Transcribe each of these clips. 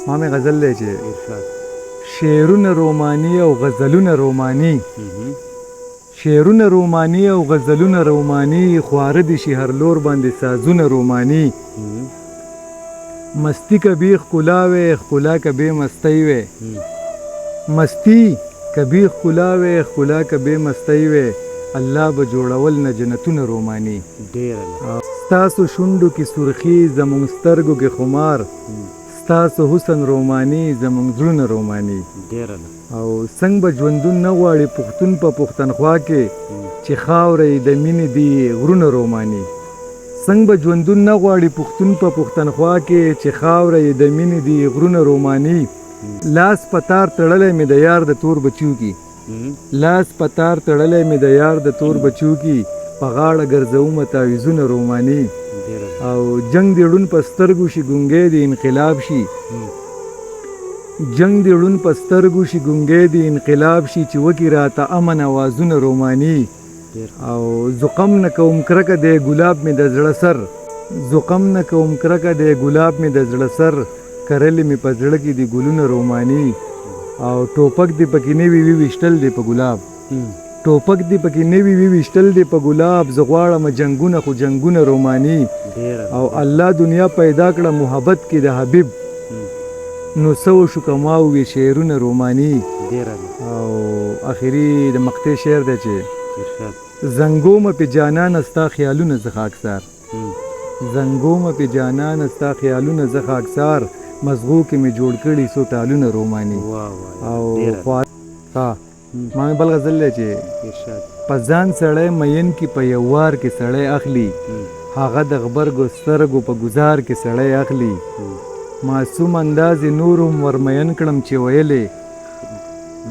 ما مې غزل دی چې ارشاد شعرونه روماني او غزلونه روماني شعرونه روماني او غزلونه روماني خواره دي شي هر لور باندې سازونه روماني مستی کبھی ښکلا وې ښکلا کبھی مستی وې مستی کبھی ښکلا وې ښکلا کبھی مستی وې الله به جوړول نه جنتونه روماني ډېره ستاسو شونډو کې سرخي زموږ سترګو کې خمار ستاسو حسن روماني زموږ زړونه روماني ډېره او څنګه به ژوندون نه غواړي پښتون په پښتونخوا کې چې خاورې د مینې دي غرونه روماني څنګه به ژوندون نه غواړي پښتون په پښتونخوا کې چې خاورې د مینې دي غرونه روماني لاس پتار تړلی مې د یار د تور بچو کې لاس پتار تړلی مې د یار د تور بچو کې په غاړه ګرځومه تعویذونه روماني او جنگ دی ړون په سترګو شي ګونګی دی انقلاب شي جنگ دی ړون په سترګو شي ګونګی دی انقلاب شي چې وکي راته امن اوازونه روماني او زقم نه کوم کرکه دی ګلاب مې د زړه سر زقم نه کوم کرکه دی ګلاب مې د زړه سر کرلې مې په زړه کې دی ګلونه روماني او ټوپک دی پکې نه وي ویشتل دی په ګلاب ټوپک دی پکې نه وي ویشتل دی په ګلاب زه غواړم جنګونه خو جنګونه روماني او الله دنیا پیدا کړه محبت کې د حبیب نو سو شو کماو وی شعرونه روماني او اخري د مقطع شعر دی چې زنګوم په جانان استا خیالونه زخه اکثر زنګوم په جانان استا خیالونه زخه اکثر مزغو کې می جوړ کړي سو ټالونه روماني او ها ما مې بل غزل دی چې په ځان سړی مین کې په یو وار کې سړی اخلي هغه د غبرګو سترګو په ګزار کې سړی اخلي معصوم اندازې نور هم ورمین کړم چې ویلې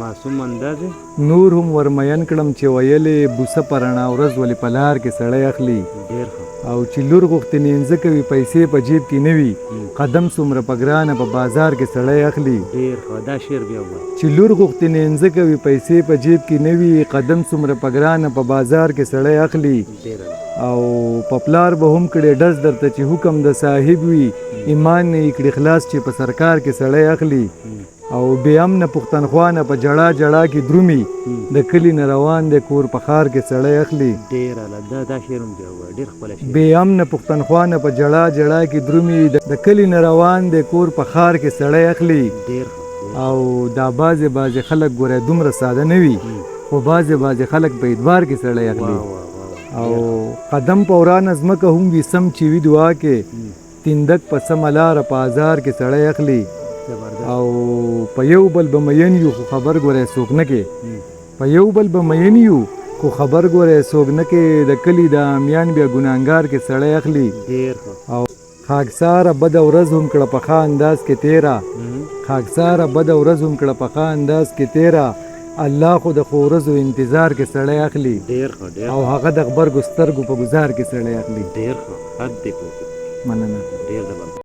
معصوم اندازې نور هم ورمین کړم چې ویلې بوسه په رڼا ورځ ولې په لار کې سړی اخلي او چې لور غوښتې نینځه کوي پیسې په جیب کې نه وي قدم څومره په ګرانه په بازار کې سړی اخلي دا شعر بیا چې لور غوښتې نینځه کوي پیسې په جیب کې نه وي قدم څومره په ګرانه په بازار کې سړی اخلي او په پلار به هم کړې ډز درته چې حکم د صاحب وي ایمان نه یې کړي خلاص چې په سرکار کې سړی اخلي او بې امنه پښتونخوا نه په جړا جړا کې درومي د کلي نه روان دی کور په ښار کې سړی اخلي بې امنه پښتونخوا نه په جړا جړا کې درومي د کلي نه روان دی کور په ښار کې سړی اخلي او دا بعضې خلک ګوره دومره ساده نه وي خو بعضې خلک په اعتبار کې سړی اخلي او قدم په ورانه ځمکه هم وي سم چې وي دعا کې تندک په سمه لاره په ازار کې سړی اخلي او په یو بل به مین یو خو خبر ګوره څوک نه کې په یو بل به مین یو خو خبر ګوره څوک نه کې د کلي د امیان بیا ګناهګار کې سړی اخلي او خاکساره بده ورځ هم کړه په ښه انداز کې تیره خاکساره بده ورځ هم کړه په ښه انداز کې تیره الله خو د ښو ورځو انتظار کې سړی اخلي او هغه د غبرګو سترګو په ګزار کې سړی اخلي مننه